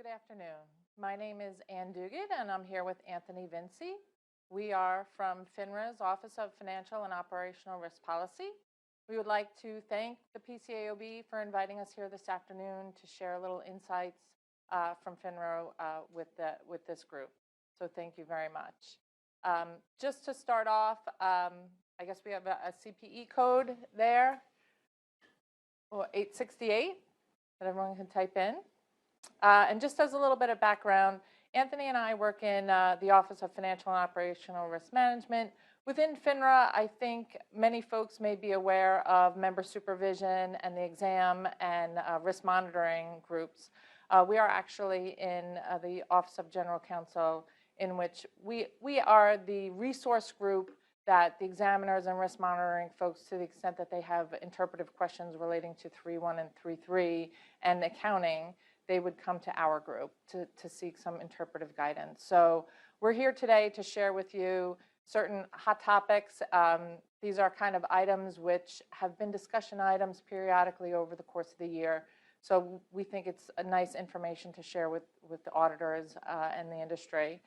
Good afternoon. My name is Ann Duguid, and I'm here with Anthony Vinci. We are from FINRA's Office of Financial and Operational Risk Policy. We would like to thank the PCAOB for inviting us here this afternoon to share a little insights from FINRA with this group. So thank you very much. Just to start off, I guess we have a CPE code there, 868, that everyone can type in. And just as a little bit of background, Anthony and I work in the Office of Financial and Operational Risk Management. Within FINRA, I think many folks may be aware of member supervision and the exam and risk monitoring groups. We are actually in the Office of General Counsel, in which we are the resource group that the examiners and risk monitoring folks, to the extent that they have interpretive questions relating to 3.1 and 3.3 and accounting, they would come to our group to seek some interpretive guidance. So we're here today to share with you certain hot topics. These are kind of items which have been discussion items periodically over the course of the year. So we think it's a nice information to share with the auditors and the industry.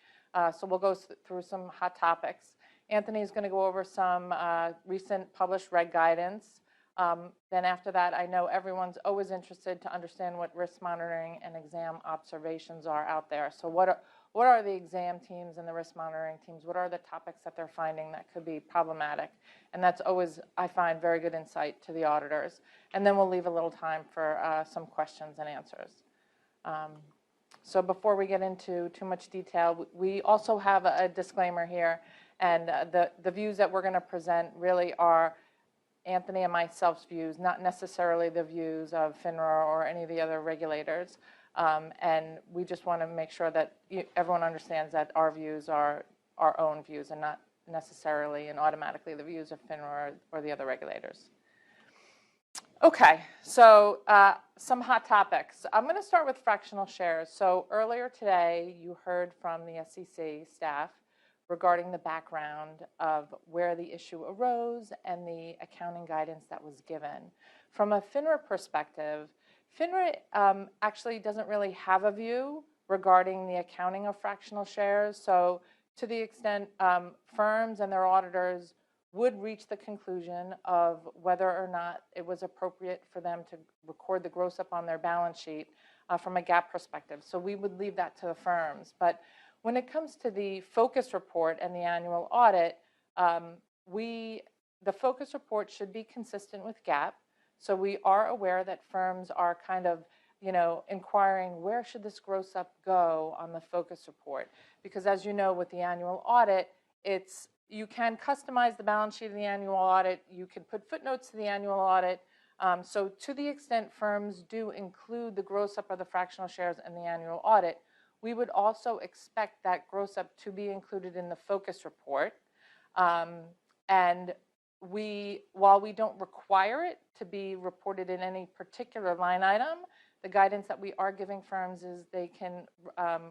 So we'll go through some hot topics. Anthony is going to go over some recent published reg guidance. Then after that, I know everyone's always interested to understand what risk monitoring and exam observations are out there. So what are the exam teams and the risk monitoring teams? What are the topics that they're finding that could be problematic? And that's always, I find, very good insight to the auditors. And then we'll leave a little time for some questions and answers. So before we get into too much detail, we also have a disclaimer here. And the views that we're going to present really are Anthony and myself's views, not necessarily the views of FINRA or any of the other regulators. And we just want to make sure that everyone understands that our views are our own views and not necessarily and automatically the views of FINRA or the other regulators. Okay, so some hot topics. I'm going to start with fractional shares. So earlier today, you heard from the SEC staff regarding the background of where the issue arose and the accounting guidance that was given. From a FINRA perspective, FINRA actually doesn't really have a view regarding the accounting of fractional shares. So to the extent firms and their auditors would reach the conclusion of whether or not it was appropriate for them to record the gross up on their balance sheet from a GAAP perspective. So we would leave that to the firms. But when it comes to the focus report and the annual audit, the focus report should be consistent with GAAP. So we are aware that firms are kind of, inquiring where should this gross up go on the focus report? Because as you know, with the annual audit, you can customize the balance sheet of the annual audit. You can put footnotes to the annual audit. So to the extent firms do include the gross up of the fractional shares in the annual audit, we would also expect that gross up to be included in the focus report. And while we don't require it to be reported in any particular line item, the guidance that we are giving firms is they can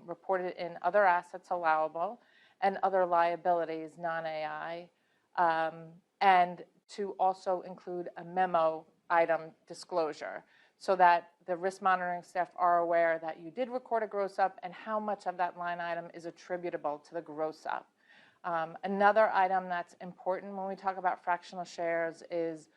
report it in other assets allowable and other liabilities, non-AI, and to also include a memo item disclosure, so that the risk monitoring staff are aware that you did record a gross up and how much of that line item is attributable to the gross up. Another item that's important when we talk about fractional shares is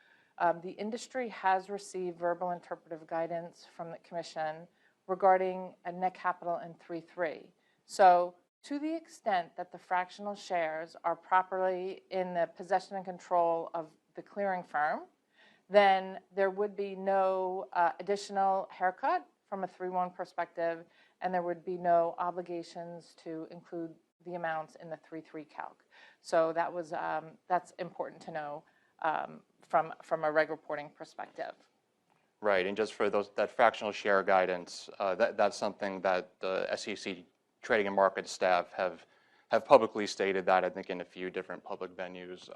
the industry has received verbal interpretive guidance from the Commission regarding a net capital in 3.3. So to the extent that the fractional shares are properly in the possession and control of the clearing firm, then there would be no additional haircut from a 3.1 perspective, and there would be no obligations to include the amounts in the 3.3 calc. So that's important to know from a reg reporting perspective. Right, and just for that fractional share guidance, that's something that the SEC trading and market staff have publicly stated that, I think, in a few different public venues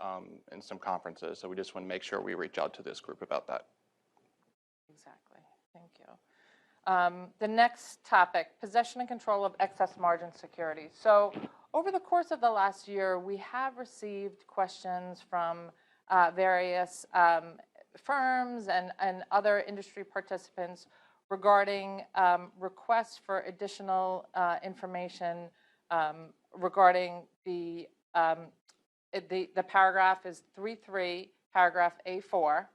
in some conferences. So we just want to make sure we reach out to this group about that. Exactly. Thank you. The next topic, possession and control of excess margin securities. So over the course of the last year, we have received questions from various firms and other industry participants regarding requests for additional information regarding the paragraph is 3.3, paragraph A4,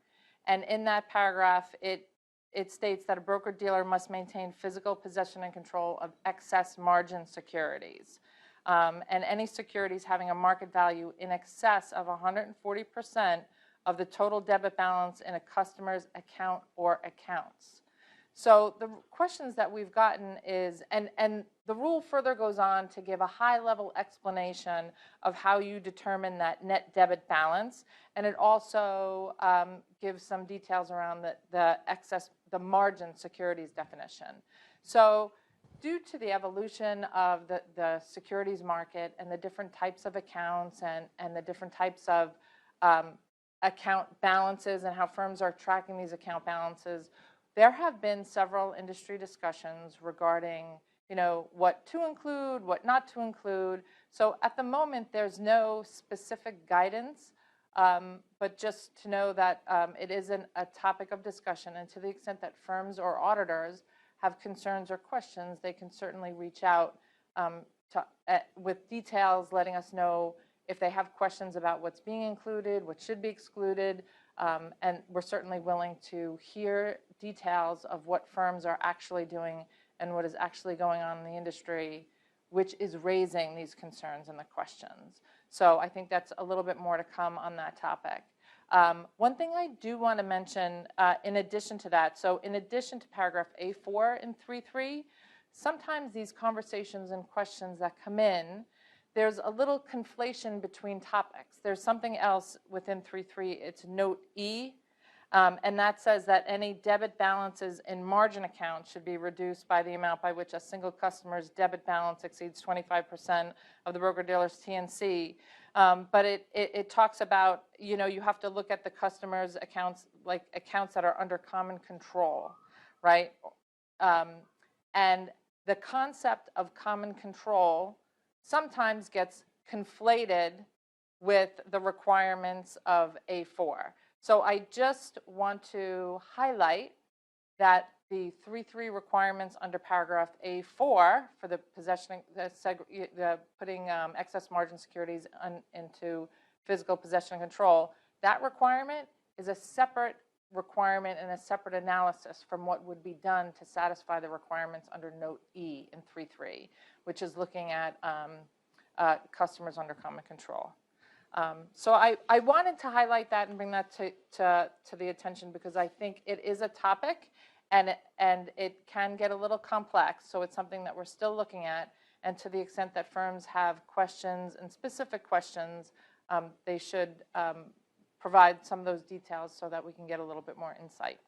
and in that paragraph, it states that a broker-dealer must maintain physical possession and control of excess margin securities. And any securities having a market value in excess of 140% of the total debit balance in a customer's account or accounts. So the questions that we've gotten is, and the rule further goes on to give a high-level explanation of how you determine that net debit balance, and it also gives some details around the margin securities definition. So due to the evolution of the securities market and the different types of accounts and the different types of account balances and how firms are tracking these account balances, there have been several industry discussions regarding, what to include, what not to include. So at the moment, there's no specific guidance, but just to know that it is a topic of discussion, and to the extent that firms or auditors have concerns or questions, they can certainly reach out with details, letting us know if they have questions about what's being included, what should be excluded, and we're certainly willing to hear details of what firms are actually doing and what is actually going on in the industry, which is raising these concerns and the questions. So I think that's a little bit more to come on that topic. One thing I do want to mention in addition to that, so in addition to paragraph A4 in 3.3, sometimes these conversations and questions that come in, there's a little conflation between topics. There's something else within 3.3, it's note E, and that says that any debit balances in margin accounts should be reduced by the amount by which a single customer's debit balance exceeds 25% of the broker-dealer's TNC. But it talks about, you have to look at the customer's accounts, like accounts that are under common control, right? And the concept of common control sometimes gets conflated with the requirements of A4. So I just want to highlight that the 3.3 requirements under paragraph A4 for the putting excess margin securities into physical possession and control, that requirement is a separate requirement and a separate analysis from what would be done to satisfy the requirements under note E in 3.3, which is looking at customers under common control. So I wanted to highlight that and bring that to the attention because I think it is a topic and it can get a little complex. So it's something that we're still looking at. And to the extent that firms have questions and specific questions, they should provide some of those details so that we can get a little bit more insight.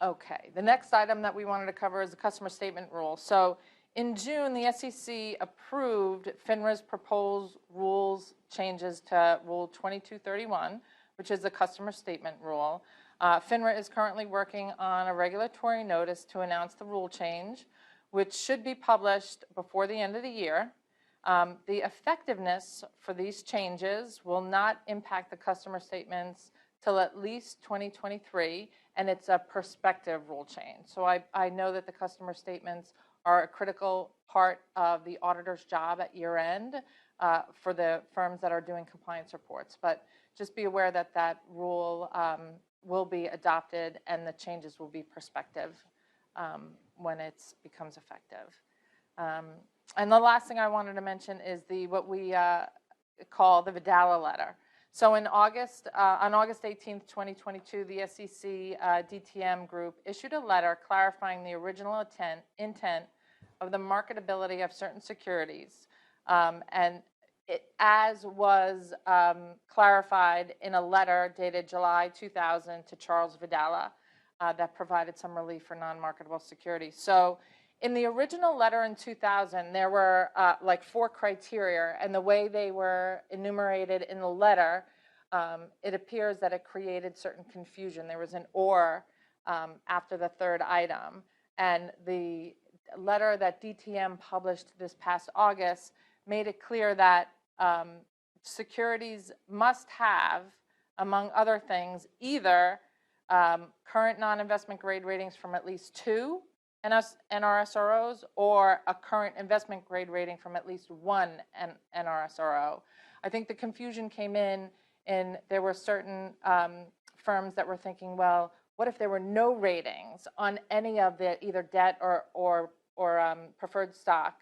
Okay, the next item that we wanted to cover is the customer statement rule. So in June, the SEC approved FINRA's proposed rules changes to Rule 2231, which is the customer statement rule. FINRA is currently working on a regulatory notice to announce the rule change, which should be published before the end of the year. The effectiveness for these changes will not impact the customer statements till at least 2023, and it's a prospective rule change. So I know that the customer statements are a critical part of the auditor's job at year end for the firms that are doing compliance reports. But just be aware that that rule will be adopted and the changes will be prospective when it becomes effective. And the last thing I wanted to mention is what we call the Vidala letter. So in August, on August 18th, 2022, the SEC DTM group issued a letter clarifying the original intent of the marketability of certain securities, and as was clarified in a letter dated July 2000 to Charles Vidala that provided some relief for non-marketable securities. So in the original letter in 2000, there were like 4 criteria, and the way they were enumerated in the letter, it appears that it created certain confusion. There was an or after the third item, and the letter that DTM published this past August made it clear that securities must have, among other things, either current non-investment grade ratings from at least 2 NRSROs, or a current investment grade rating from at least 1 NRSRO. I think the confusion came in there were certain firms that were thinking, well, what if there were no ratings on any of the either debt or preferred stock,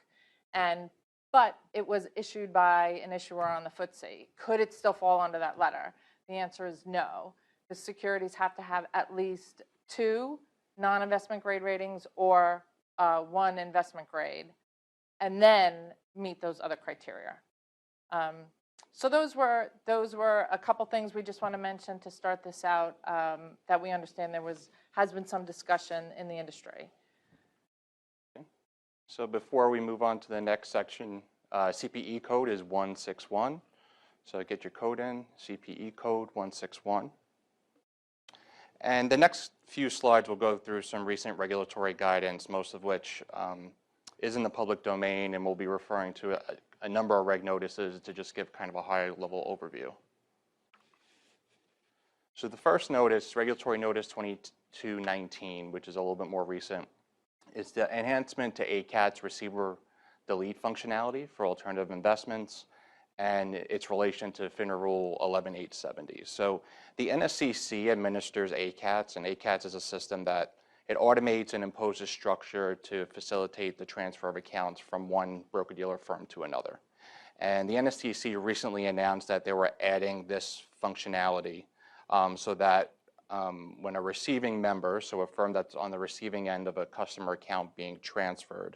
but it was issued by an issuer on the FTSE? Could it still fall under that letter? The answer is no. The securities have to have at least 2 non-investment grade ratings or 1 investment grade, and then meet those other criteria. So those were a couple things we just want to mention to start this out, that we understand has been some discussion in the industry. Okay. So before we move on to the next section, CPE code is 161. So get your code in, CPE code 161. And the next few slides will go through some recent regulatory guidance, most of which is in the public domain, and we'll be referring to a number of reg notices to just give kind of a high-level overview. So the first notice, Regulatory Notice 2219, which is a little bit more recent, is the enhancement to ACAT's receiver delete functionality for alternative investments and its relation to FINRA Rule 11870. So the NSCC administers ACATs, and ACATs is a system that it automates and imposes structure to facilitate the transfer of accounts from one broker-dealer firm to another. And the NSCC recently announced that they were adding this functionality so that when a receiving member, so a firm that's on the receiving end of a customer account being transferred,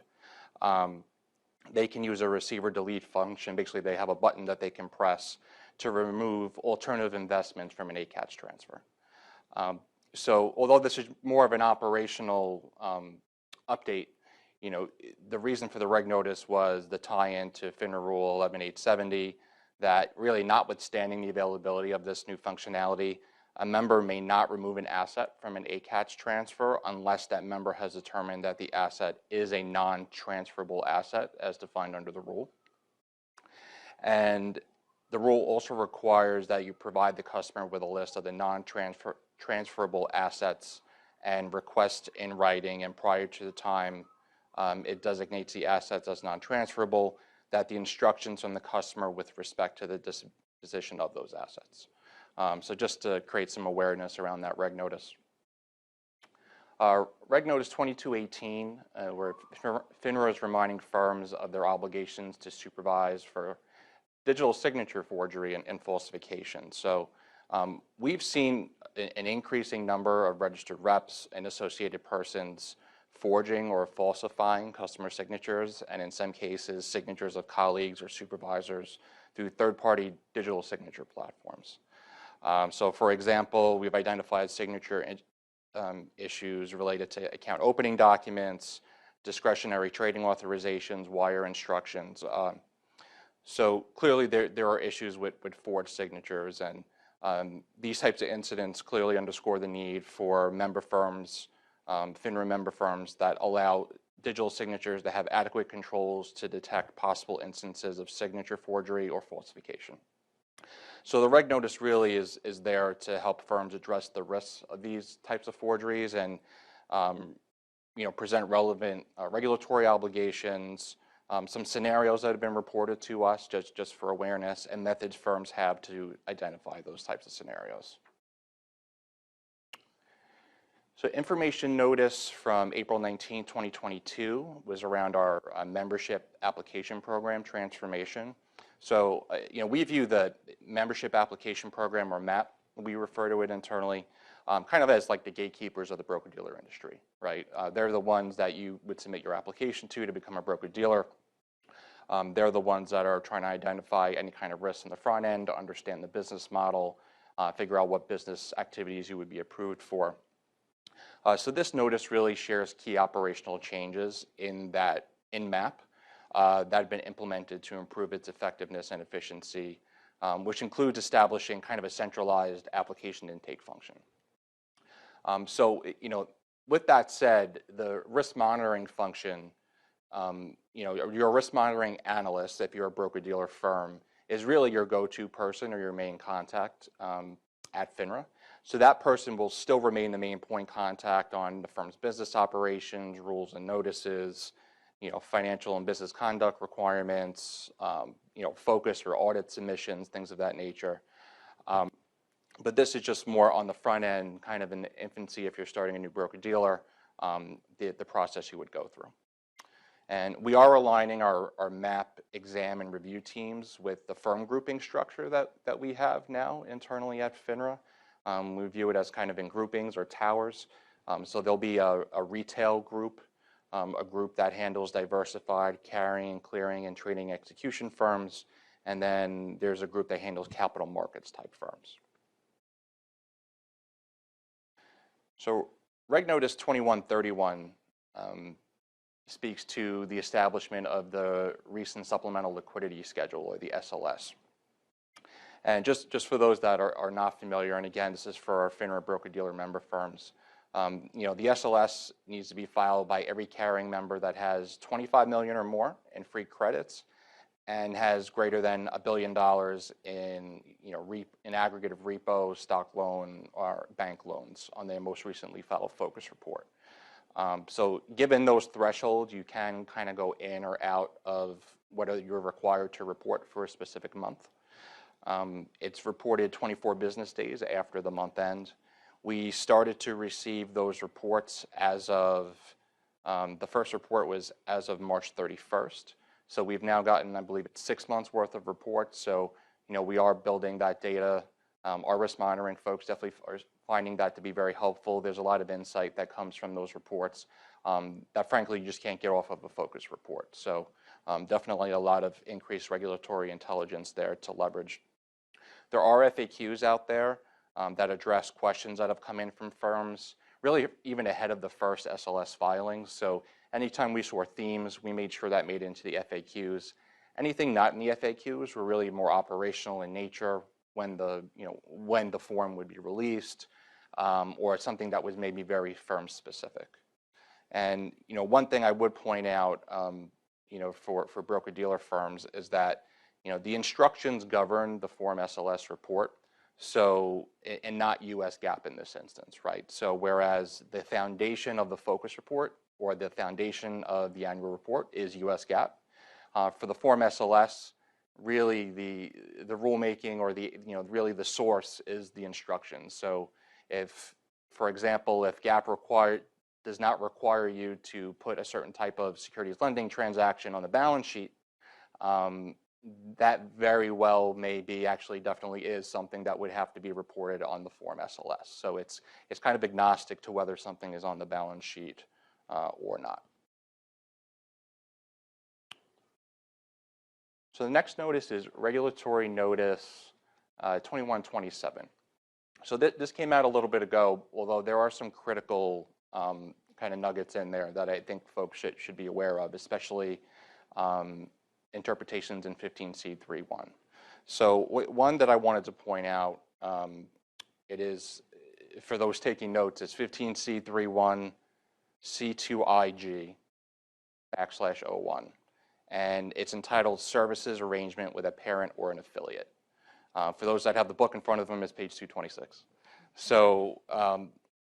they can use a receiver delete function. Basically, they have a button that they can press to remove alternative investments from an ACATS transfer. So although this is more of an operational update, the reason for the reg notice was the tie-in to FINRA Rule 11870, that really, notwithstanding the availability of this new functionality, a member may not remove an asset from an ACATS transfer unless that member has determined that the asset is a non-transferable asset as defined under the rule. And the rule also requires that you provide the customer with a list of the non-transferable assets and request in writing, and prior to the time it designates the assets as non-transferable, that the instructions from the customer with respect to the disposition of those assets. So just to create some awareness around that reg notice. Reg notice 2218, where FINRA is reminding firms of their obligations to supervise for digital signature forgery and falsification. So we've seen an increasing number of registered reps and associated persons forging or falsifying customer signatures, and in some cases, signatures of colleagues or supervisors through third-party digital signature platforms. So for example, we've identified signature issues related to account opening documents, discretionary trading authorizations, wire instructions. So clearly there are issues with forged signatures, and these types of incidents clearly underscore the need for member firms, FINRA member firms, that allow digital signatures to have adequate controls to detect possible instances of signature forgery or falsification. So the reg notice really is there to help firms address the risks of these types of forgeries and present relevant regulatory obligations, some scenarios that have been reported to us just for awareness, and methods firms have to identify those types of scenarios. So information notice from April 19, 2022 was around our membership application program transformation. So, we view the membership application program, or MAP, we refer to it internally, kind of as like the gatekeepers of the broker-dealer industry, right? They're the ones that you would submit your application to become a broker-dealer. They're the ones that are trying to identify any kind of risks in the front end, to understand the business model, figure out what business activities you would be approved for. So this notice really shares key operational changes in MAP that have been implemented to improve its effectiveness and efficiency, which includes establishing kind of a centralized application intake function. So, with that said, the risk monitoring function, your risk monitoring analyst, if you're a broker-dealer firm, is really your go-to person or your main contact at FINRA. So that person will still remain the main point contact on the firm's business operations, rules and notices, financial and business conduct requirements, focus or audit submissions, things of that nature. But this is just more on the front end, kind of in the infancy if you're starting a new broker-dealer, the process you would go through. And we are aligning our MAP exam and review teams with the firm grouping structure that we have now internally at FINRA. We view it as kind of in groupings or towers. So there'll be a retail group, a group that handles diversified carrying, clearing, and trading execution firms. And then there's a group that handles capital markets type firms. So Reg Notice 2131 speaks to the establishment of the Recent Supplemental Liquidity Schedule, or the SLS. And just for those that are not familiar, and again, this is for our FINRA broker-dealer member firms, the SLS needs to be filed by every carrying member that has 25 million or more in free credits and has greater than $1 billion in aggregate of repo, stock loan, or bank loans on their most recently filed focus report. So given those thresholds, you can kind of go in or out of what you're required to report for a specific month. It's reported 24 business days after the month end. We started to receive those reports as of, the first report was as of March 31st. So we've now gotten, I believe it's 6 months worth of reports. So, we are building that data. Our risk monitoring folks definitely are finding that to be very helpful. There's a lot of insight that comes from those reports that frankly you just can't get off of a focus report. So definitely a lot of increased regulatory intelligence there to leverage. There are FAQs out there that address questions that have come in from firms, really even ahead of the first SLS filings. So anytime we saw themes, we made sure that made it into the FAQs. Anything not in the FAQs were really more operational in nature, when the form would be released, or something that was maybe very firm specific. And one thing I would point out, for broker-dealer firms is that the instructions govern the Form SLS report, so and not U.S. GAAP in this instance, right? So whereas the foundation of the focus report or the foundation of the annual report is U.S. GAAP, for the Form SLS, really the rulemaking or really the source is the instructions. So if, for example, if GAAP does not require you to put a certain type of securities lending transaction on the balance sheet, that very well may be, actually definitely is something that would have to be reported on the Form SLS. So it's kind of agnostic to whether something is on the balance sheet or not. So the next notice is Regulatory Notice 2127. So this came out a little bit ago, although there are some critical kind of nuggets in there that I think folks should be aware of, especially interpretations in 15C3.1. So one that I wanted to point out, it is, for those taking notes, it's 15C3.1 C2IG/01. And it's entitled Services Arrangement with a Parent or an Affiliate. For those that have the book in front of them, it's page 226. So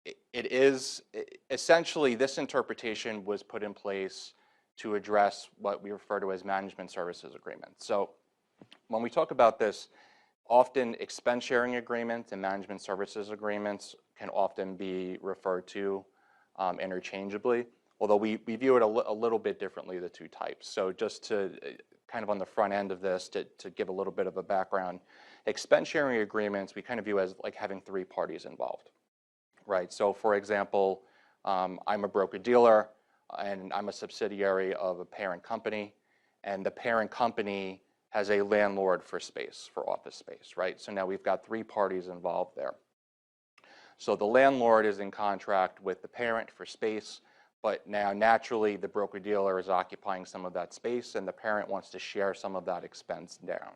it is, essentially, this interpretation was put in place to address what we refer to as management services agreements. So when we talk about this, often expense sharing agreements and management services agreements can often be referred to interchangeably, although we view it a little bit differently, the two types. So just to kind of on the front end of this, to give a little bit of a background, expense sharing agreements we kind of view as like having three parties involved, right? So for example, I'm a broker-dealer and I'm a subsidiary of a parent company, and the parent company has a landlord for space, for office space, right? So now we've got three parties involved there. So the landlord is in contract with the parent for space, but now naturally the broker-dealer is occupying some of that space and the parent wants to share some of that expense down,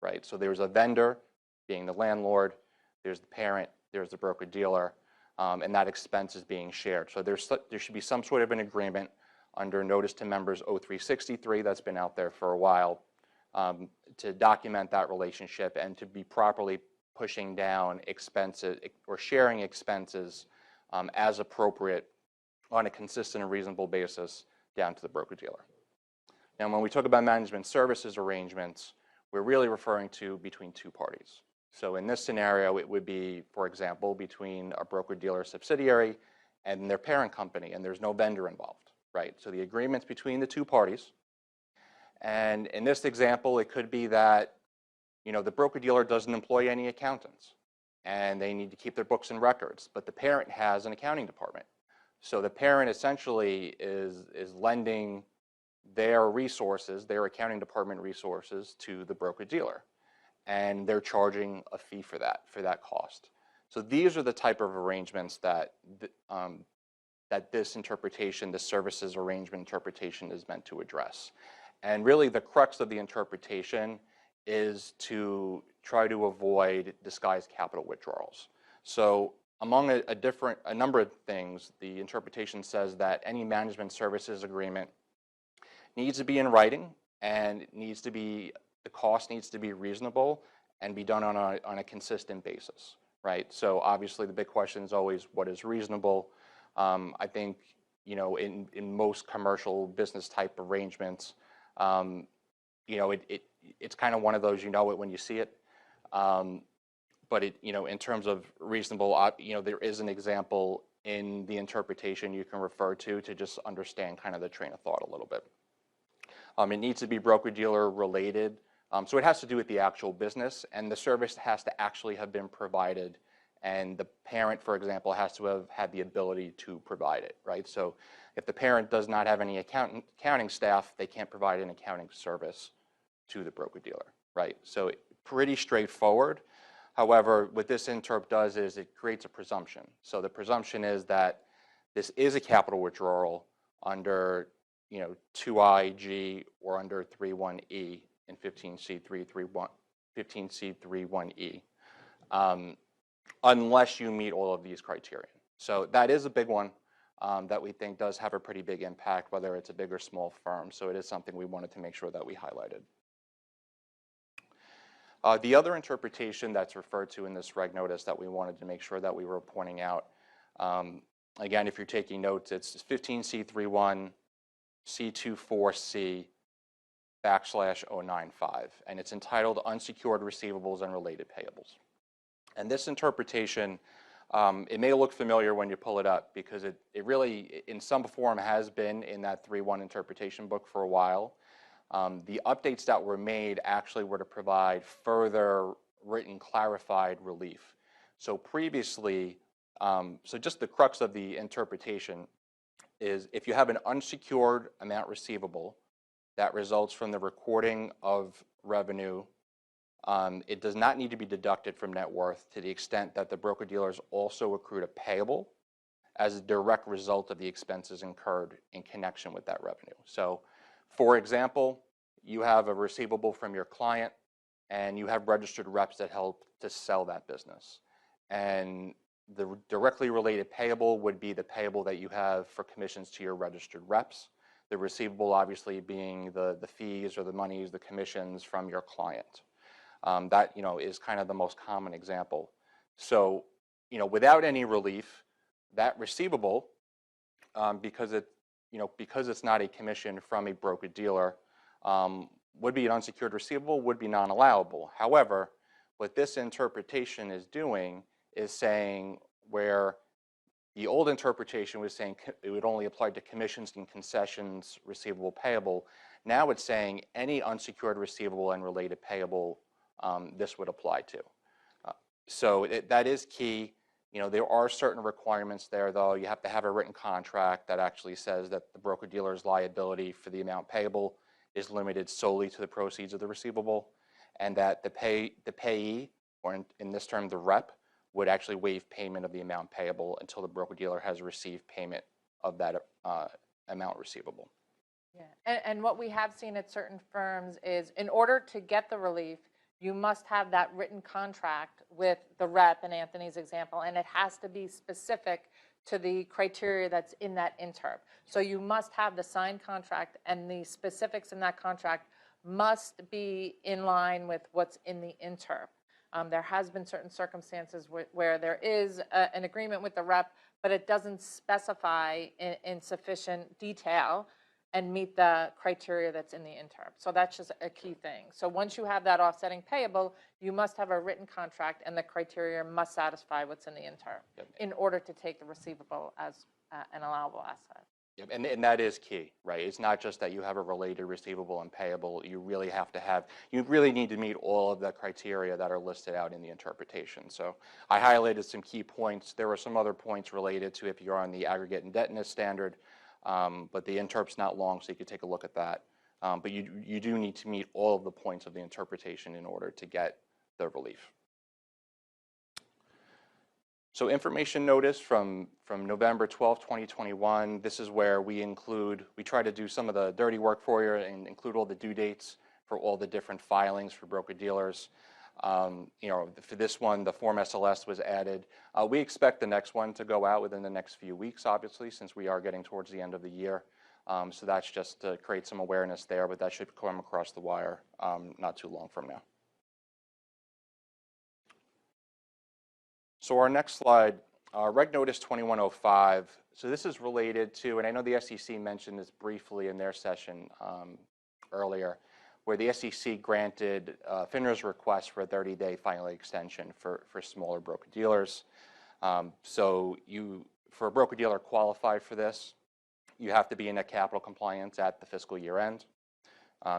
right? So there's a vendor, being the landlord, there's the parent, there's the broker-dealer, and that expense is being shared. So there should be some sort of an agreement under Notice to Members 0363 that's been out there for a while to document that relationship and to be properly pushing down expenses or sharing expenses as appropriate on a consistent and reasonable basis down to the broker-dealer. Now, when we talk about management services arrangements, we're really referring to between two parties. So in this scenario, it would be, for example, between a broker-dealer subsidiary and their parent company, and there's no vendor involved, right? So the agreement's between the two parties. And in this example, it could be that, the broker-dealer doesn't employ any accountants, and they need to keep their books and records, but the parent has an accounting department. So the parent essentially is lending their resources, their accounting department resources, to the broker-dealer, and they're charging a fee for that cost. So these are the type of arrangements that this interpretation, the services arrangement interpretation, is meant to address. And really the crux of the interpretation is to try to avoid disguised capital withdrawals. So among a number of things, the interpretation says that any management services agreement needs to be in writing, and the cost needs to be reasonable and be done on a consistent basis, right? So obviously the big question is always, what is reasonable? I think, in most commercial business type arrangements, it's kind of one of those, you know it when you see it. But in terms of reasonable, there is an example in the interpretation you can refer to just understand kind of the train of thought a little bit. It needs to be broker-dealer related. So it has to do with the actual business, and the service has to actually have been provided, and the parent, for example, has to have had the ability to provide it, right? So if the parent does not have any accounting staff, they can't provide an accounting service to the broker-dealer, right? So pretty straightforward. However, what this interp does is it creates a presumption. So the presumption is that this is a capital withdrawal under 2IG or under 31E in 15C31E, unless you meet all of these criteria. So that is a big one that we think does have a pretty big impact, whether it's a big or small firm. So it is something we wanted to make sure that we highlighted. The other interpretation that's referred to in this reg notice that we wanted to make sure that we were pointing out, again, if you're taking notes, it's 15C31 C24C /095, and it's entitled Unsecured Receivables and Related Payables. And this interpretation, it may look familiar when you pull it up, because it really, in some form, has been in that 3.1 interpretation book for a while. The updates that were made actually were to provide further written clarified relief. So previously, so just the crux of the interpretation is if you have an unsecured amount receivable that results from the recording of revenue, it does not need to be deducted from net worth to the extent that the broker-dealers also accrued a payable as a direct result of the expenses incurred in connection with that revenue. So, for example, you have a receivable from your client and you have registered reps that help to sell that business. And the directly related payable would be the payable that you have for commissions to your registered reps. The receivable obviously being the fees or the monies, the commissions from your client. That is kind of the most common example. So without any relief, that receivable, because it's not a commission from a broker-dealer, would be an unsecured receivable, would be non-allowable. However, what this interpretation is doing is saying, where the old interpretation was saying it would only apply to commissions and concessions receivable payable, now it's saying any unsecured receivable and related payable this would apply to. So that is key. There are certain requirements there, though. You have to have a written contract that actually says that the broker-dealer's liability for the amount payable is limited solely to the proceeds of the receivable, and that the payee, or in this term the rep, would actually waive payment of the amount payable until the broker-dealer has received payment of that amount receivable. Yeah, and what we have seen at certain firms is, in order to get the relief, you must have that written contract with the rep, in Anthony's example, and it has to be specific to the criteria that's in that interp. So you must have the signed contract, and the specifics in that contract must be in line with what's in the interp. There has been certain circumstances where there is an agreement with the rep, but it doesn't specify in sufficient detail and meet the criteria that's in the interp. So that's just a key thing. So once you have that offsetting payable, you must have a written contract, and the criteria must satisfy what's in the interp in order to take the receivable as an allowable asset. Yep, and that is key, right? It's not just that you have a related receivable and payable. You really have to have, you really need to meet all of the criteria that are listed out in the interpretation. So I highlighted some key points. There were some other points related to if you're on the aggregate indebtedness standard, but the interp's not long, so you could take a look at that. But you do need to meet all of the points of the interpretation in order to get the relief. So information notice from November 12, 2021, this is where we try to do some of the dirty work for you and include all the due dates for all the different filings for broker-dealers. For this one, the Form SLS was added. We expect the next one to go out within the next few weeks, obviously, since we are getting towards the end of the year. So that's just to create some awareness there, but that should come across the wire not too long from now. So our next slide, Reg Notice 2105. So this is related to, and I know the SEC mentioned this briefly in their session earlier, where the SEC granted FINRA's request for a 30-day filing extension for smaller broker-dealers. So for a broker-dealer qualified for this, you have to be in net capital compliance at the fiscal year end.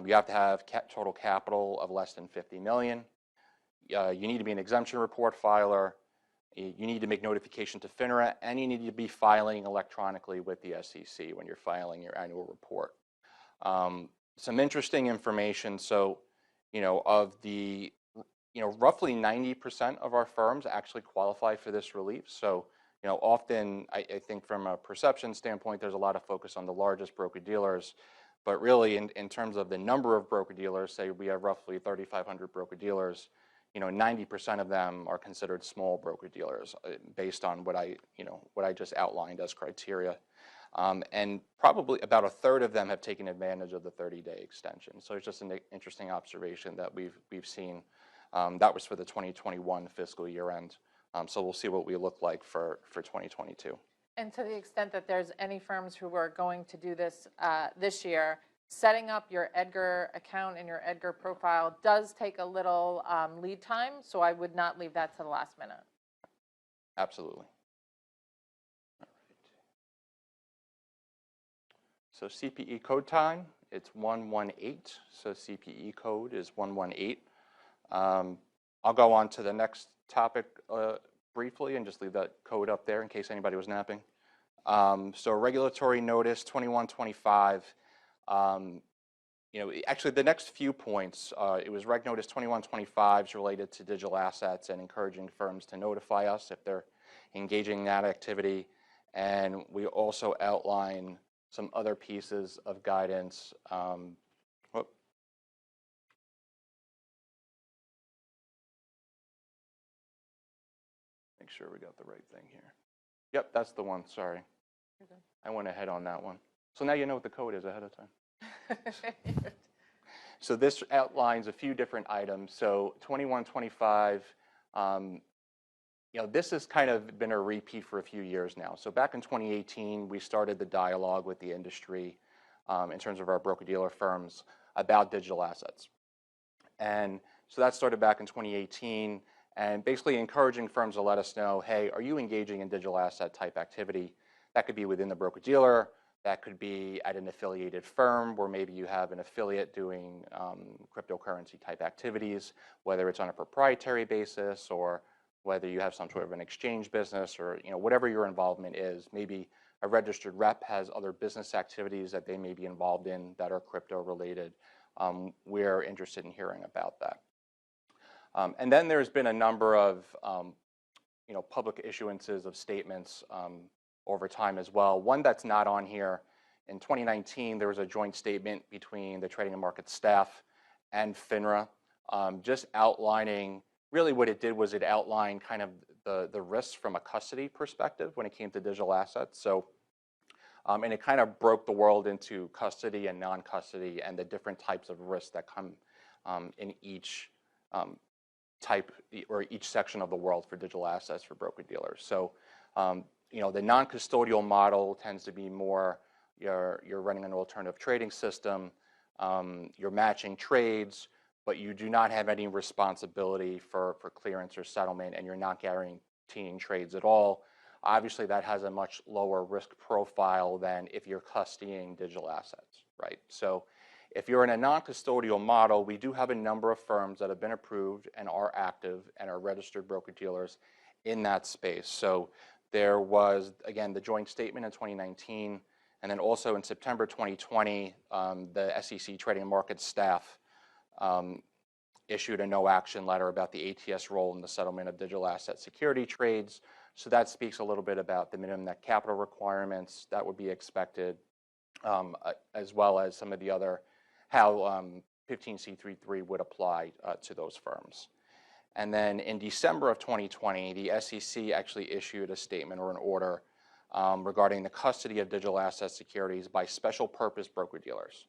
You have to have total capital of less than $50 million. You need to be an exemption report filer. You need to make notification to FINRA, and you need to be filing electronically with the SEC when you're filing your annual report. Some interesting information. So, of the, roughly 90% of our firms actually qualify for this relief. So, often I think from a perception standpoint, there's a lot of focus on the largest broker-dealers, but really in terms of the number of broker-dealers, say we have roughly 3,500 broker-dealers, 90% of them are considered small broker-dealers based on what I just outlined as criteria. And probably about a third of them have taken advantage of the 30-day extension. So it's just an interesting observation that we've seen. That was for the 2021 fiscal year end. So we'll see what we look like for 2022. And to the extent that there's any firms who are going to do this this year, setting up your Edgar account and your Edgar profile does take a little lead time, so I would not leave that to the last minute. Absolutely. All right. So CPE code time, it's 118. So CPE code is 118. I'll go on to the next topic briefly and just leave that code up there in case anybody was napping. So regulatory notice 2125. Actually the next few points, it was Reg Notice 2125 related to digital assets and encouraging firms to notify us if they're engaging in that activity. And we also outline some other pieces of guidance. Make sure we got the right thing here. Yep, that's the one, sorry. I went ahead on that one. So now you know what the code is ahead of time. So this outlines a few different items. So 2125, this has kind of been a repeat for a few years now. So back in 2018, we started the dialogue with the industry in terms of our broker-dealer firms about digital assets. And so that started back in 2018, and basically encouraging firms to let us know, hey, are you engaging in digital asset type activity? That could be within the broker-dealer. That could be at an affiliated firm where maybe you have an affiliate doing cryptocurrency type activities, whether it's on a proprietary basis or whether you have some sort of an exchange business or whatever your involvement is. Maybe a registered rep has other business activities that they may be involved in that are crypto related. We're interested in hearing about that. And then there's been a number of public issuances of statements over time as well. One that's not on here, in 2019, there was a joint statement between the trading and market staff and FINRA, just outlining, really what it did was it outlined kind of the risks from a custody perspective when it came to digital assets. So, and it kind of broke the world into custody and non-custody and the different types of risks that come in each type or each section of the world for digital assets for broker-dealers. So, the non-custodial model tends to be more you're running an alternative trading system, you're matching trades, but you do not have any responsibility for clearance or settlement, and you're not guaranteeing trades at all. Obviously, that has a much lower risk profile than if you're custodying digital assets, right? So if you're in a non-custodial model, we do have a number of firms that have been approved and are active and are registered broker-dealers in that space. So there was, again, the joint statement in 2019, and then also in September 2020, the SEC Trading and Markets staff issued a no-action letter about the ATS role in the settlement of digital asset security trades. So that speaks a little bit about the minimum net capital requirements that would be expected, as well as some of the other, how 15c3.3 would apply to those firms. And then in December of 2020, the SEC actually issued a statement or an order regarding the custody of digital asset securities by special purpose broker-dealers.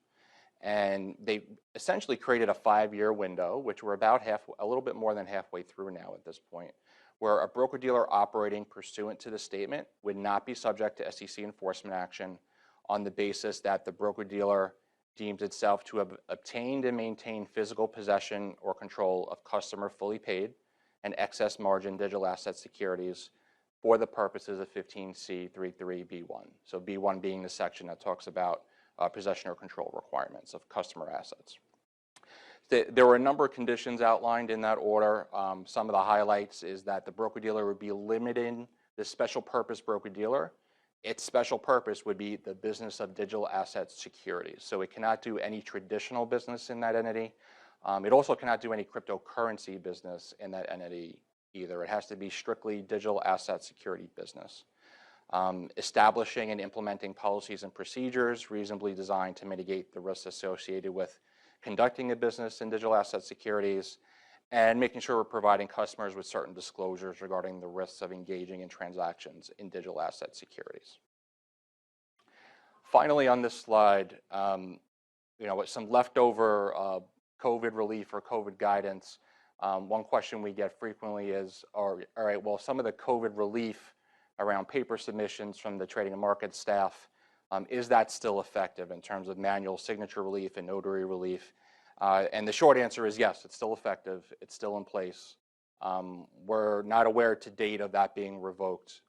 And they essentially created a 5-year window, which we're about a little bit more than halfway through now at this point, where a broker-dealer operating pursuant to the statement would not be subject to SEC enforcement action on the basis that the broker-dealer deems itself to have obtained and maintained physical possession or control of customer fully paid and excess margin digital asset securities for the purposes of 15c3.3b1. So b1 being the section that talks about possession or control requirements of customer assets. There were a number of conditions outlined in that order. Some of the highlights is that the broker-dealer would be limiting the special purpose broker-dealer. Its special purpose would be the business of digital asset securities. So it cannot do any traditional business in that entity. It also cannot do any cryptocurrency business in that entity either. It has to be strictly digital asset security business. Establishing and implementing policies and procedures reasonably designed to mitigate the risks associated with conducting a business in digital asset securities, and making sure we're providing customers with certain disclosures regarding the risks of engaging in transactions in digital asset securities. Finally, on this slide, with some leftover COVID relief or COVID guidance, one question we get frequently is, all right, well, some of the COVID relief around paper submissions from the trading and market staff, is that still effective in terms of manual signature relief and notary relief? And the short answer is yes, it's still effective. It's still in place. We're not aware to date of that being revoked,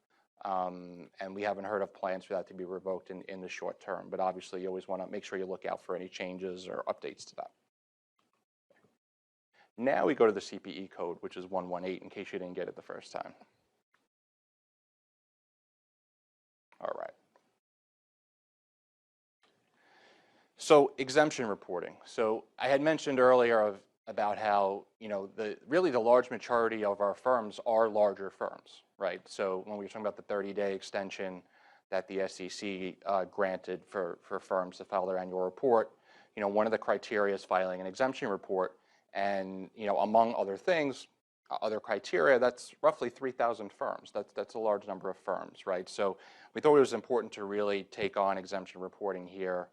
and we haven't heard of plans for that to be revoked in the short term. But obviously, you always want to make sure you look out for any changes or updates to that. Now we go to the CPE code, which is 118, in case you didn't get it the first time. All right. So exemption reporting. So I had mentioned earlier about how really the large majority of our firms are larger firms, right? So when we were talking about the 30-day extension that the SEC granted for firms to file their annual report, one of the criteria is filing an exemption report, and among other things, other criteria, that's roughly 3,000 firms. That's a large number of firms, right? So we thought it was important to really take on exemption reporting here.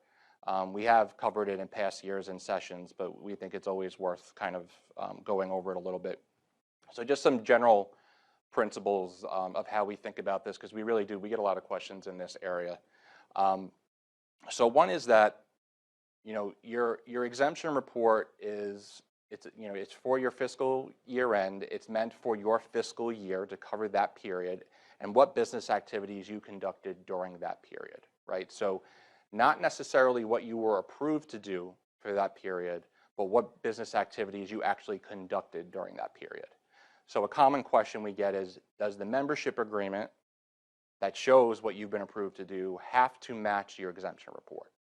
We have covered it in past years and sessions, but we think it's always worth kind of going over it a little bit. So just some general principles of how we think about this, because we get a lot of questions in this area. So one is that, your exemption report it's for your fiscal year end. It's meant for your fiscal year to cover that period and what business activities you conducted during that period, right? So not necessarily what you were approved to do for that period, but what business activities you actually conducted during that period. So a common question we get is, does the membership agreement that shows what you've been approved to do have to match your exemption report?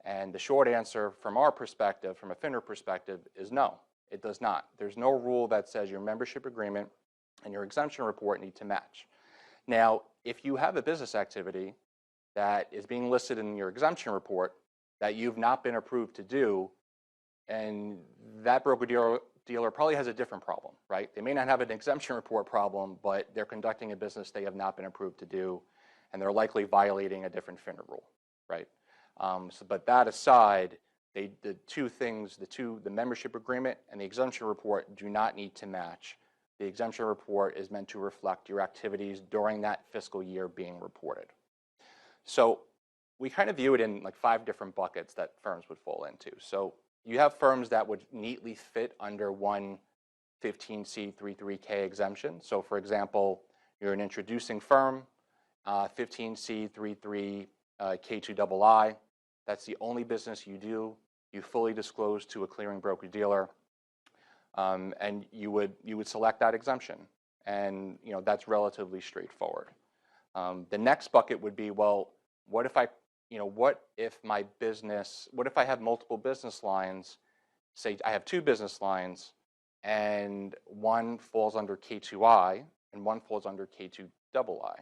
And the short answer from our perspective, from a FINRA perspective, is no, it does not. There's no rule that says your membership agreement and your exemption report need to match. Now, if you have a business activity that is being listed in your exemption report that you've not been approved to do, and that broker-dealer probably has a different problem, right? They may not have an exemption report problem, but they're conducting a business they have not been approved to do, and they're likely violating a different FINRA rule, right? But that aside, the two things, the membership agreement and the exemption report do not need to match. The exemption report is meant to reflect your activities during that fiscal year being reported. So we kind of view it in like 5 different buckets that firms would fall into. So you have firms that would neatly fit under one 15C33K exemption. So for example, you're an introducing firm, 15C33 K2II. That's the only business you do. You fully disclose to a clearing broker-dealer, and you would select that exemption, and that's relatively straightforward. The next bucket would be, well, what if I have multiple business lines? Say I have 2 business lines, and one falls under K2I and one falls under K2II.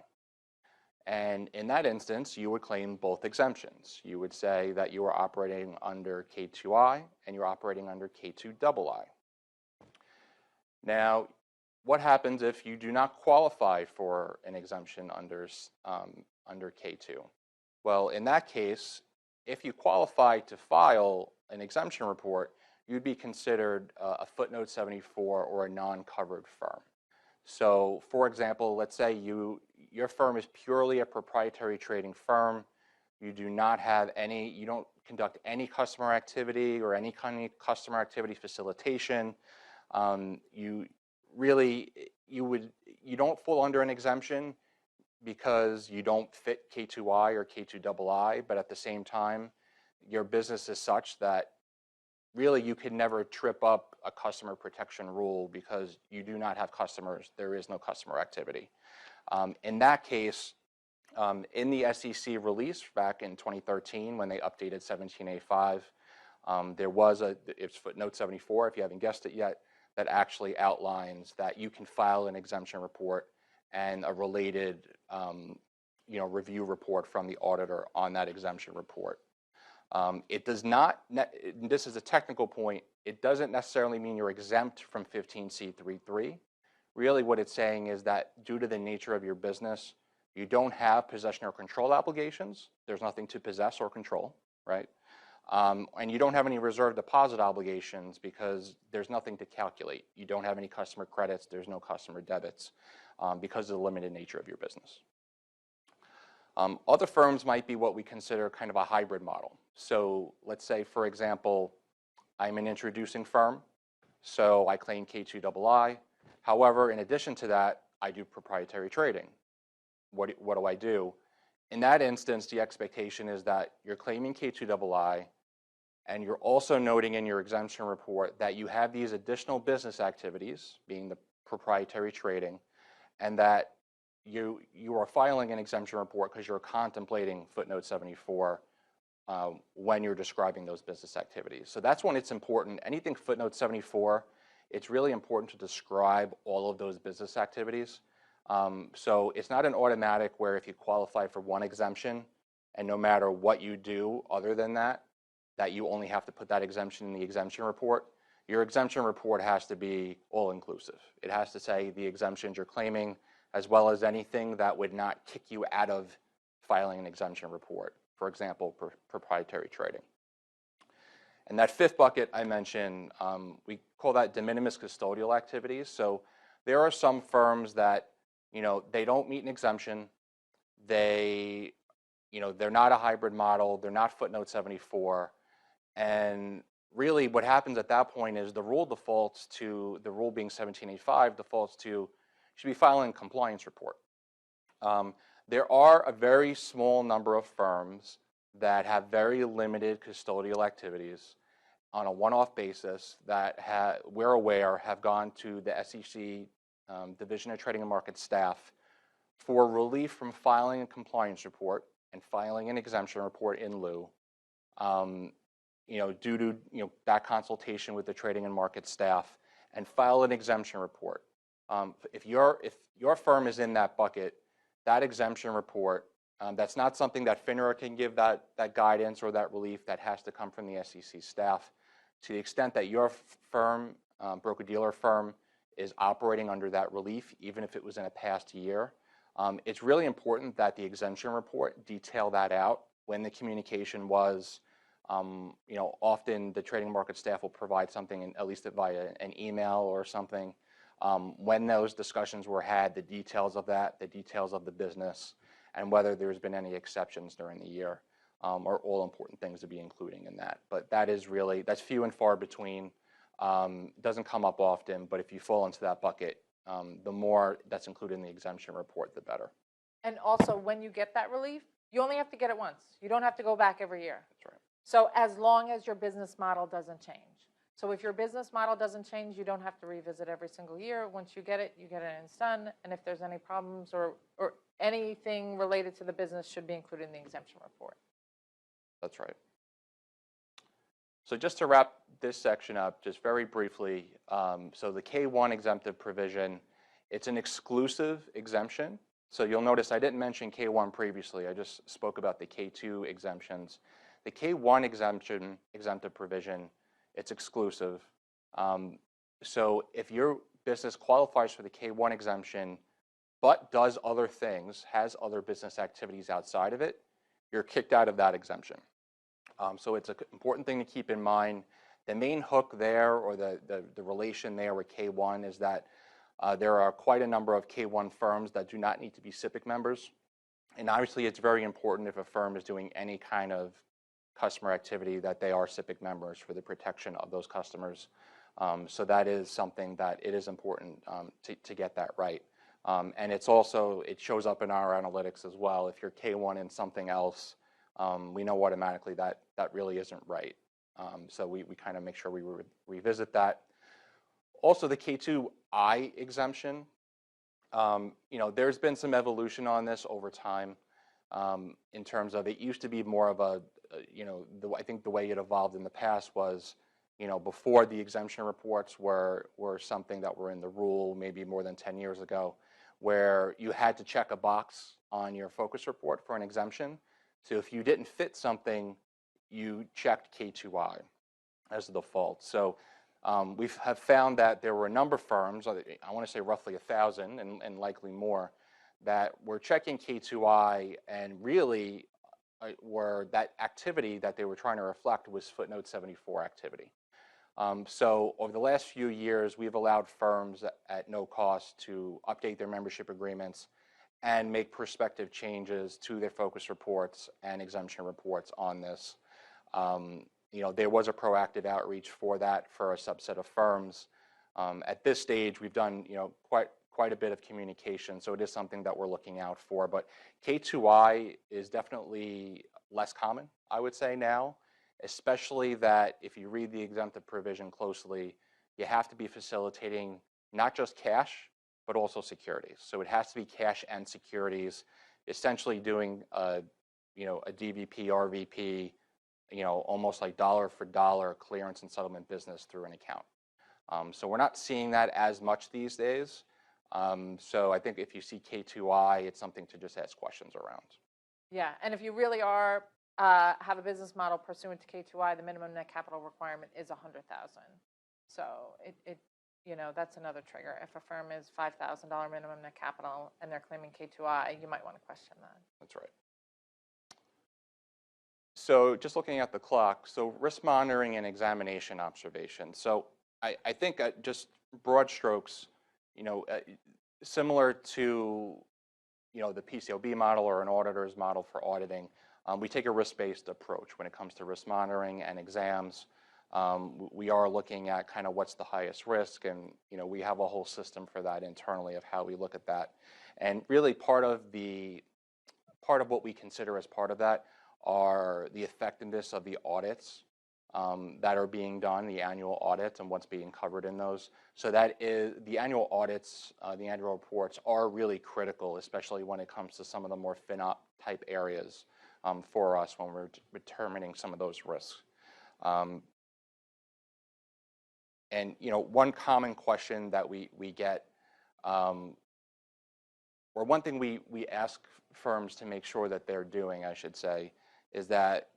And in that instance, you would claim both exemptions. You would say that you are operating under K2I and you're operating under K2II. Now, what happens if you do not qualify for an exemption under K2? Well, in that case, if you qualify to file an exemption report, you'd be considered a footnote 74 or a non-covered firm. So, for example, let's say your firm is purely a proprietary trading firm. You don't conduct any customer activity or any kind of customer activity facilitation. You don't fall under an exemption because you don't fit K2I or K2II, but at the same time, your business is such that really you could never trip up a customer protection rule because you do not have customers. There is no customer activity. In that case, in the SEC release back in 2013 when they updated 17A5, it's footnote 74, if you haven't guessed it yet, that actually outlines that you can file an exemption report and a related review report from the auditor on that exemption report. It does not, this is a technical point, it doesn't necessarily mean you're exempt from 15C33. Really what it's saying is that due to the nature of your business, you don't have possession or control obligations. There's nothing to possess or control, right? And you don't have any reserve deposit obligations because there's nothing to calculate. You don't have any customer credits. There's no customer debits because of the limited nature of your business. Other firms might be what we consider kind of a hybrid model. So let's say, for example, I'm an introducing firm, so I claim K2II. However, in addition to that, I do proprietary trading. What do I do? In that instance, the expectation is that you're claiming K2II, and you're also noting in your exemption report that you have these additional business activities, being the proprietary trading, and that you are filing an exemption report because you're contemplating footnote 74 when you're describing those business activities. So that's when it's important. Anything footnote 74, it's really important to describe all of those business activities. So it's not an automatic where if you qualify for one exemption and no matter what you do other than that, that you only have to put that exemption in the exemption report. Your exemption report has to be all-inclusive. It has to say the exemptions you're claiming as well as anything that would not kick you out of filing an exemption report. For example, proprietary trading. And that 5th bucket I mentioned, we call that de minimis custodial activities. So there are some firms that, they don't meet an exemption. They're not a hybrid model. They're not footnote 74. And really what happens at that point is the rule defaults to, the rule being 17A5 defaults to, you should be filing a compliance report. There are a very small number of firms that have very limited custodial activities on a one-off basis that we're aware have gone to the SEC Division of Trading and Market staff for relief from filing a compliance report and filing an exemption report in lieu, due to that consultation with the trading and market staff, and file an exemption report. If your firm is in that bucket, that exemption report, that's not something that FINRA can give that guidance or that relief. That has to come from the SEC staff. To the extent that your firm, broker-dealer firm, is operating under that relief, even if it was in a past year, it's really important that the exemption report detail that out, when the communication was, Often the trading market staff will provide something, at least via an email or something. When those discussions were had, the details of that, the details of the business, and whether there's been any exceptions during the year are all important things to be including in that. But that's few and far between. Doesn't come up often, but if you fall into that bucket, the more that's included in the exemption report, the better. And also, when you get that relief, you only have to get it once. You don't have to go back every year. That's right. So as long as your business model doesn't change. So if your business model doesn't change, you don't have to revisit every single year. Once you get it and it's done. And if there's any problems or anything related to the business should be included in the exemption report. That's right. So just to wrap this section up, just very briefly, so the K1 exemptive provision, it's an exclusive exemption. So you'll notice I didn't mention K1 previously. I just spoke about the K2 exemptions. The K1 exemptive provision, it's exclusive. So if your business qualifies for the K1 exemption, but does other things, has other business activities outside of it, you're kicked out of that exemption. So it's an important thing to keep in mind. The main hook there, or the relation there with K1, is that there are quite a number of K1 firms that do not need to be SIPC members. And obviously it's very important if a firm is doing any kind of customer activity that they are SIPC members for the protection of those customers. So that is something that it is important to get that right. And it shows up in our analytics as well. If you're K1 in something else, we know automatically that really isn't right. So we kind of make sure we revisit that. Also, the K2I exemption, there's been some evolution on this over time in terms of it used to be more of I think the way it evolved in the past was, before the exemption reports were something that were in the rule maybe more than 10 years ago, where you had to check a box on your focus report for an exemption. So if you didn't fit something, you checked K2I as the default. So we have found that there were a number of firms, I want to say roughly 1,000 and likely more, that were checking K2I and really were that activity that they were trying to reflect was footnote 74 activity. So over the last few years, we've allowed firms at no cost to update their membership agreements and make prospective changes to their focus reports and exemption reports on this. There was a proactive outreach for that for a subset of firms. At this stage, we've done quite a bit of communication, so it is something that we're looking out for. But K2I is definitely less common, I would say now, especially that if you read the exemptive provision closely, you have to be facilitating not just cash, but also securities. So it has to be cash and securities, essentially doing a DVP, RVP, almost like dollar for dollar clearance and settlement business through an account. So we're not seeing that as much these days. So I think if you see K2I, it's something to just ask questions around. Yeah, and if you really are have a business model pursuant to K2I, the minimum net capital requirement is $100,000. So that's another trigger. If a firm is $5,000 minimum net capital and they're claiming K2I, you might want to question that. That's right. So just looking at the clock, so risk monitoring and examination observation. So I think just broad strokes, similar to the PCAOB model or an auditor's model for auditing, we take a risk-based approach when it comes to risk monitoring and exams. We are looking at kind of what's the highest risk, and we have a whole system for that internally of how we look at that. And really part of what we consider as part of that are the effectiveness of the audits that are being done, the annual audits and what's being covered in those. So that is the annual audits, the annual reports are really critical, especially when it comes to some of the more FinOp type areas for us when we're determining some of those risks. And one common question that we get, or one thing we ask firms to make sure that they're doing, I should say, is that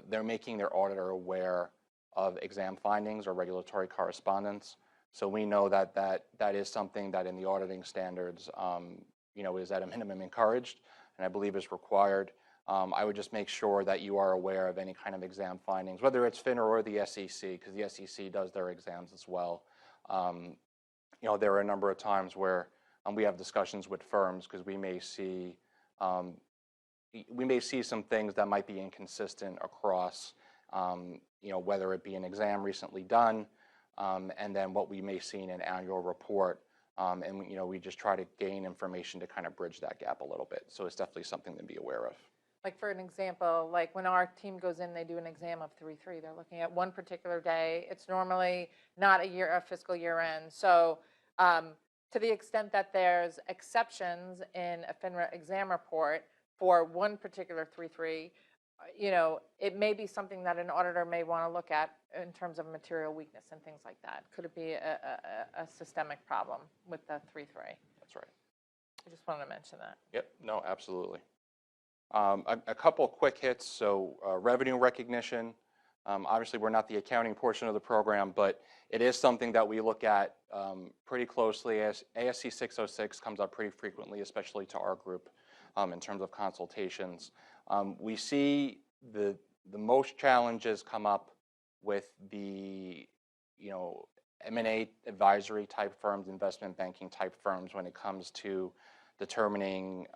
they're making their auditor aware of exam findings or regulatory correspondence. So we know that is something that in the auditing standards, is at a minimum encouraged, and I believe is required. I would just make sure that you are aware of any kind of exam findings, whether it's FINRA or the SEC, because the SEC does their exams as well. There are a number of times where we have discussions with firms because we may see some things that might be inconsistent across, whether it be an exam recently done, and then what we may see in an annual report. And we just try to gain information to kind of bridge that gap a little bit. So it's definitely something to be aware of. Like for an example, like when our team goes in, they do an exam of 3-3. They're looking at one particular day. It's normally not a fiscal year end. So to the extent that there's exceptions in a FINRA exam report for one particular 3-3, it may be something that an auditor may want to look at in terms of material weakness and things like that. Could it be a systemic problem with the 3-3? That's right. I just wanted to mention that. Yep. No, absolutely. A couple quick hits. So revenue recognition. Obviously, we're not the accounting portion of the program, but it is something that we look at pretty closely. As ASC 606 comes up pretty frequently, especially to our group in terms of consultations. We see the most challenges come up with the M&A advisory type firms, investment banking type firms when it comes to determining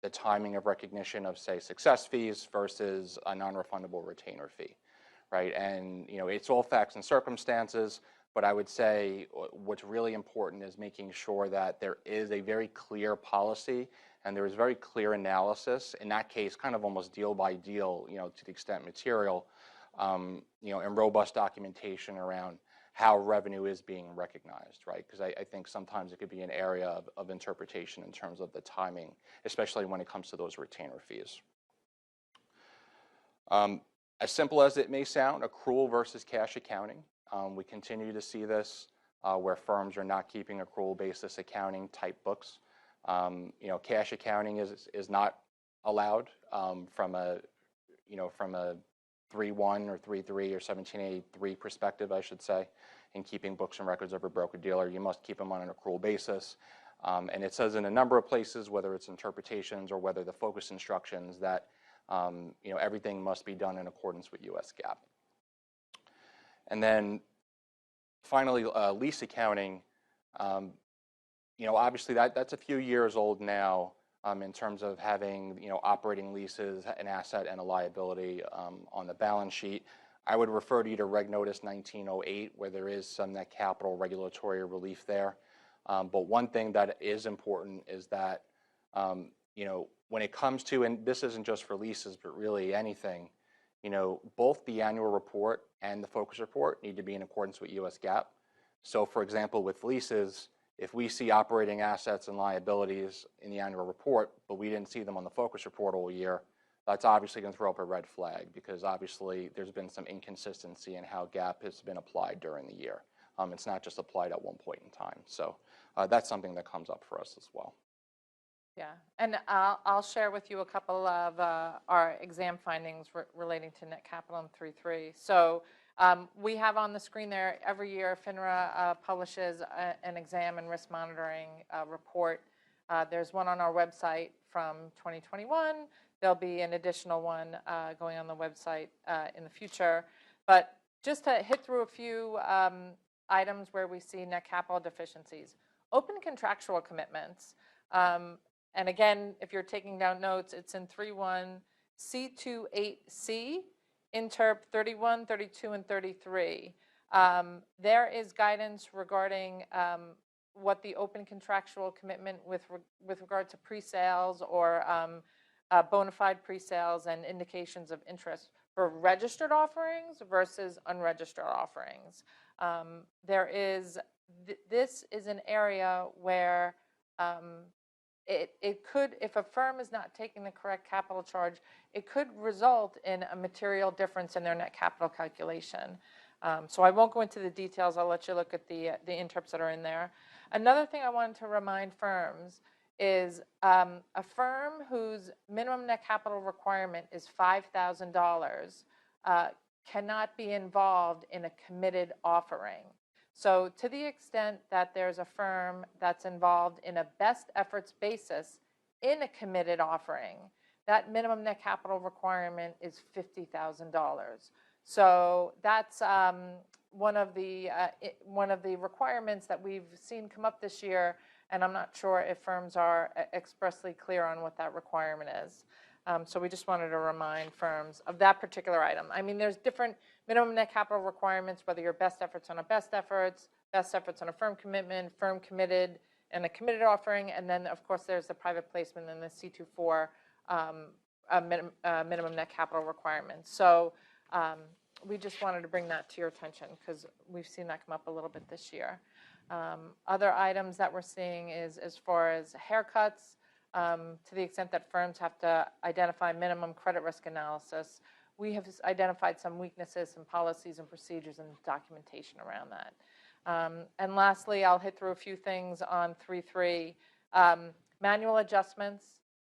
the timing of recognition of, say, success fees versus a non-refundable retainer fee, right? And it's all facts and circumstances, but I would say what's really important is making sure that there is a very clear policy and there is very clear analysis, in that case, kind of almost deal by deal, to the extent material, and robust documentation around how revenue is being recognized, right? Because I think sometimes it could be an area of interpretation in terms of the timing, especially when it comes to those retainer fees. As simple as it may sound, accrual versus cash accounting. We continue to see this where firms are not keeping accrual basis accounting type books. Cash accounting is not allowed from a 3-1 or 3-3 or 1783 perspective, I should say, in keeping books and records of a broker-dealer. You must keep them on an accrual basis. And it says in a number of places, whether it's interpretations or whether the focus instructions, that everything must be done in accordance with U.S. GAAP. And then finally, lease accounting. Obviously that's a few years old now. In terms of having operating leases, an asset and a liability on the balance sheet. I would refer you to Reg Notice 1908, where there is some net capital regulatory relief there. But one thing that is important is that when it comes to, and this isn't just for leases, but really anything, both the annual report and the focus report need to be in accordance with U.S. GAAP. So for example, with leases, if we see operating assets and liabilities in the annual report, but we didn't see them on the focus report all year, that's obviously going to throw up a red flag because obviously there's been some inconsistency in how GAAP has been applied during the year. It's not just applied at one point in time. So that's something that comes up for us as well. Yeah, and I'll share with you a couple of our exam findings relating to net capital and 3-3. So we have on the screen there, every year FINRA publishes an exam and risk monitoring report. There's one on our website from 2021. There'll be an additional one going on the website in the future. But just to hit through a few items where we see net capital deficiencies. Open contractual commitments. And again, if you're taking down notes, it's in 3.1 C28C. Interp 31, 32, and 33. There is guidance regarding what the open contractual commitment with regard to pre-sales or bona fide pre-sales and indications of interest for registered offerings versus unregistered offerings. This is an area where it could, if a firm is not taking the correct capital charge, it could result in a material difference in their net capital calculation. So I won't go into the details. I'll let you look at the interps that are in there. Another thing I wanted to remind firms is a firm whose minimum net capital requirement is $5,000 cannot be involved in a committed offering. So to the extent that there's a firm that's involved in a best efforts basis in a committed offering, that minimum net capital requirement is $50,000. So that's one of the requirements that we've seen come up this year, and I'm not sure if firms are expressly clear on what that requirement is. So we just wanted to remind firms of that particular item. I mean, there's different minimum net capital requirements, whether you're best efforts on a best efforts on a firm commitment, firm committed, and a committed offering, and then of course there's the private placement and the C24 minimum net capital requirements. So we just wanted to bring that to your attention because we've seen that come up a little bit this year. Other items that we're seeing is as far as haircuts, to the extent that firms have to identify minimum credit risk analysis, we have identified some weaknesses in policies and procedures and documentation around that. And lastly, I'll hit through a few things on 3.3. Manual adjustments.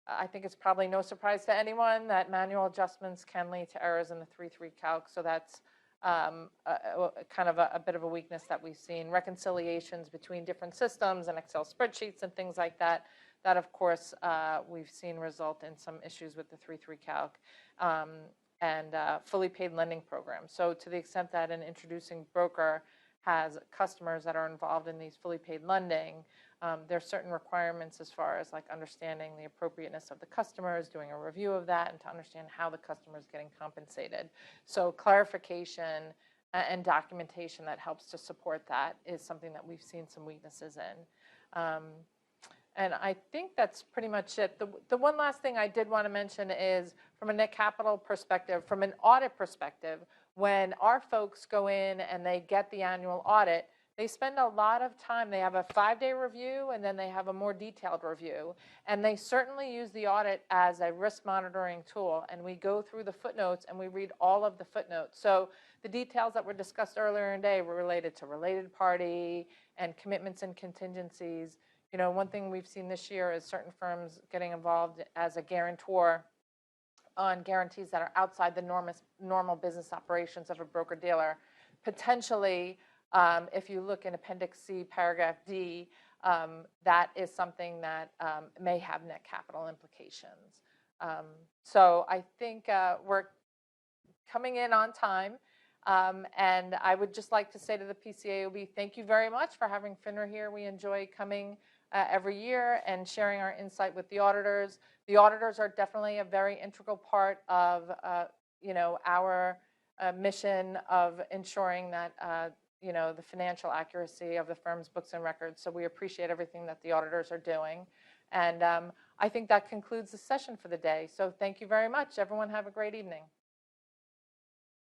I think it's probably no surprise to anyone that manual adjustments can lead to errors in the 3.3 calc, so that's kind of a bit of a weakness that we've seen. Reconciliations between different systems and Excel spreadsheets and things like that, that of course we've seen result in some issues with the 3.3 calc. And fully paid lending programs. So to the extent that an introducing broker has customers that are involved in these fully paid lending, there are certain requirements as far as like understanding the appropriateness of the customers, doing a review of that, and to understand how the customer is getting compensated. So clarification and documentation that helps to support that is something that we've seen some weaknesses in. And I think that's pretty much it. The one last thing I did want to mention is from a net capital perspective, from an audit perspective, when our folks go in and they get the annual audit, they spend a lot of time. They have a 5-day review and then they have a more detailed review. And they certainly use the audit as a risk monitoring tool. And we go through the footnotes and we read all of the footnotes. So the details that were discussed earlier in the day were related to related party and commitments and contingencies. You know, one thing we've seen this year is certain firms getting involved as a guarantor on guarantees that are outside the normal business operations of a broker-dealer. Potentially, if you look in Appendix C, Paragraph D, that is something that may have net capital implications. So I think we're coming in on time. And I would just like to say to the PCAOB, thank you very much for having FINRA here. We enjoy coming every year and sharing our insight with the auditors. The auditors are definitely a very integral part of our mission of ensuring that the financial accuracy of the firm's books and records. So we appreciate everything that the auditors are doing. And I think that concludes the session for the day. So thank you very much. Everyone have a great evening.